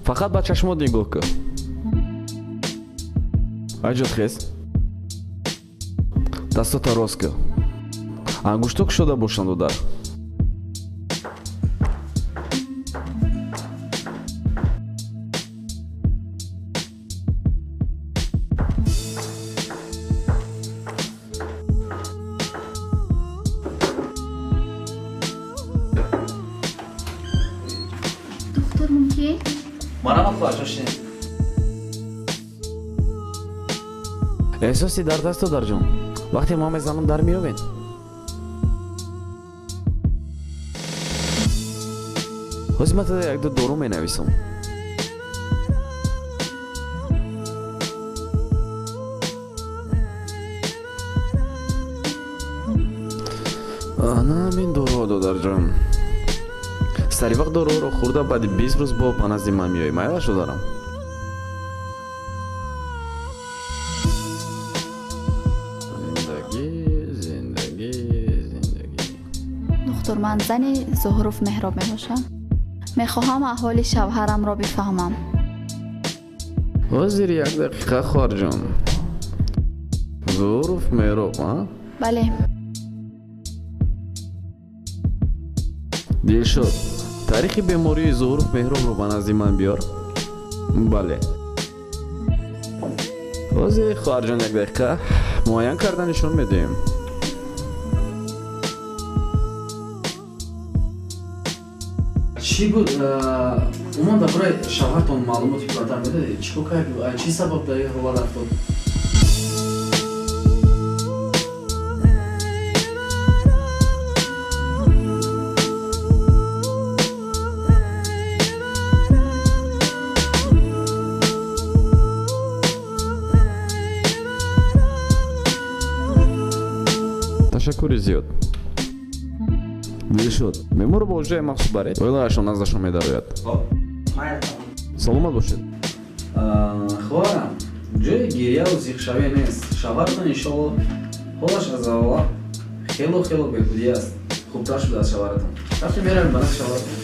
фақат ба чашмот нигоҳ кун. аҷод хез дастота рост кун, ангушто кушода бошанду дар. доктор мумкин? Марҳамат худашин. эҳсоси дард асту дарҷон? вақте мо мезанам дар меёбед? ҳозир ман тада як ду дору менависам. ана ҳамин доруҳо додарҷон. саривақт доруҳоро хӯрда баъди 20 рӯз бо ба назди ман меоӣ. майла шударам. доктор, ман зани зуҳруф меҳроб мебошам. мехоҳам аҳволи шавҳарамро бифаҳмам. ҳозир як дақиқа хоҳарҷон. зуҳруф меҳроб, а? бале. дилшод, таърихи бемории зуҳруф меҳробро ба назди ман биёр. бале. ҳозир хоҳарҷон як дақиқа муайян карда нишон медиҳем. Чӣ буд? Умон дар бораи шавҳартон маълумоти кӯтаҳтар медодед? Чӣ кор кард? Чӣ сабаб дар ин ҳолат афтод? ташаккури зиёд. дилшод, меморро бо ҳуҷраи махсус баред. оилаашон наздашон медарояд. саломат бошед. хоҳарам, ҷои гирьяву зиқшавӣ нест. шавҳартон иншоалло ҳолаш аз аввал хело беҳудӣ аст. хубтар шудааст шавҳартон. рафтем меравем ба назди шавҳартон.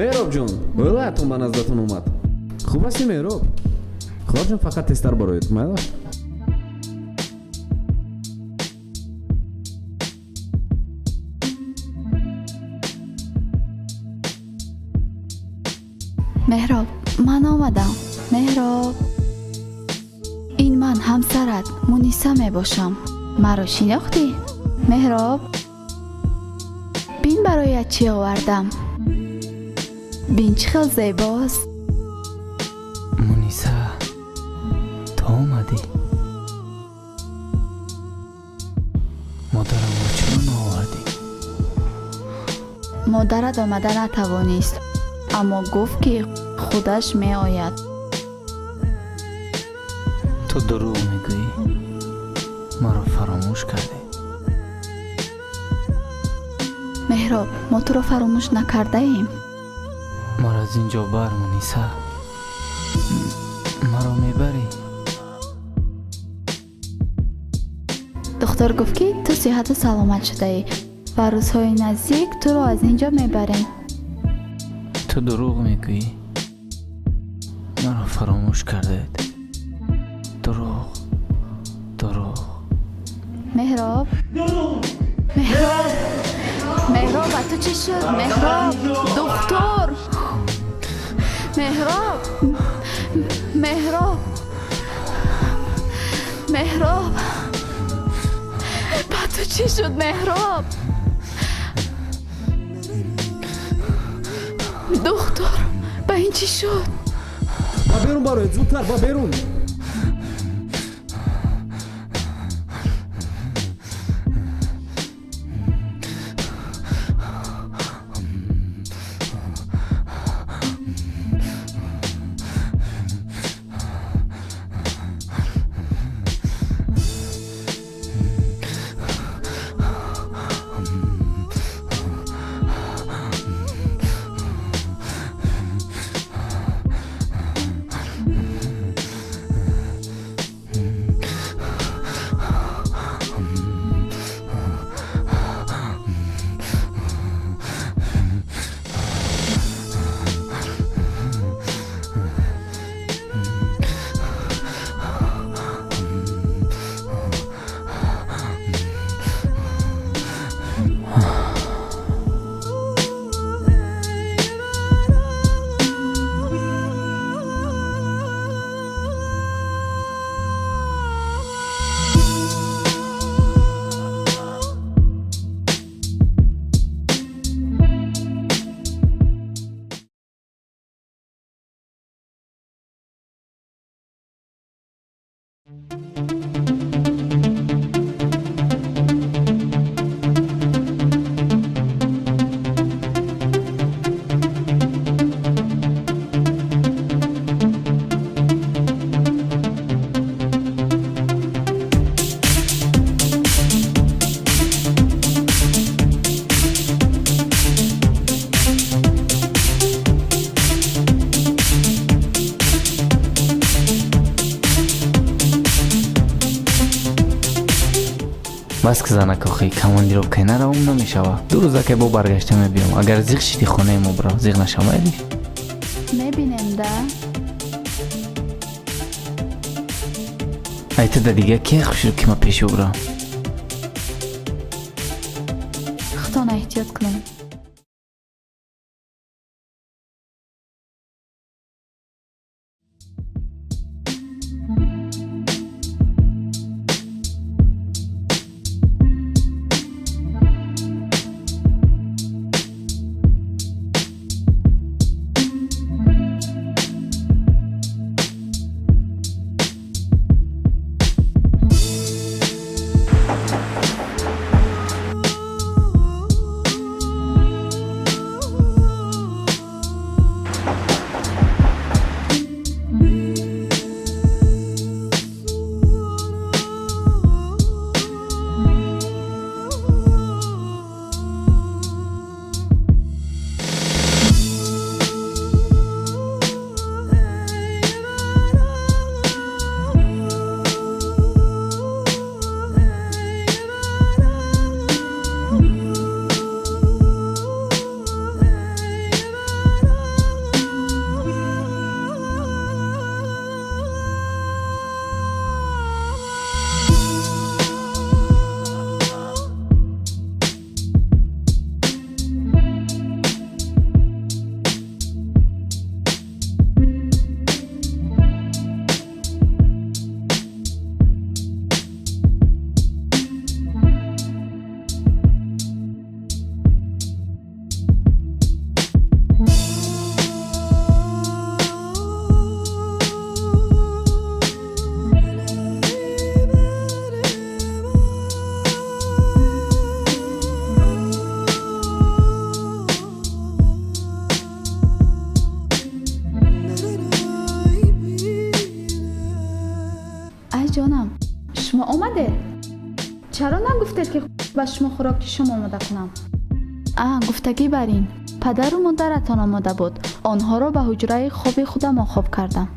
меҳроб ҷон, оилаатон ба наздатон омад. хуб асти меҳроб? хоҳарҷон фақат тезтар бароед, майла? меҳроб, ман омадам. меҳроб, ин ман ҳамсарат муниса мебошам. маро шинохтӣ? меҳроб, бин барояд чӣ овардам. бин чӣ хел зебост. муниса, то омадӣ? модарамро чаро наовардӣ? модарат омада натавонист, аммо гуфт ки худаш меояд. ту дурӯғ мегӯӣ? маро фаромӯш кардӣ? меҳроб, мо туро фаромӯш накардаем. маро аз ин ҷо бар, муниса. маро мебарӣ? دختر گفت که تو صحت و سلامت شده ای و روزهای نزدیک تو رو از اینجا میبریم. تو دروغ میگویی. مرا فراموش کردید. دروغ. مهراب مهراب تو چی شد؟ مهراب دختر مهراب با تو چی شد مهراب؟ دختر با این چی شد؟ با بیرون باید زودتر با بیرون. بس که زنک آخی کماندیرو که نروم نمیشوه. دو روزه که با برگشته میبیم. اگر زیغ شدی خونه ما برا زیغ نشمایدی میبینیم ده ایت ده دیگه که خوشو که ما پیشو برا خطان احتیاط کنم. جانم شما آمده؟ چرا نگفتید که با شما خوراک شما آماده کنم؟ گفتگی برین پدر و مادرتان آماده بود. آنها را به حجره خواب خودم خواب کردم.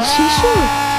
چی شد؟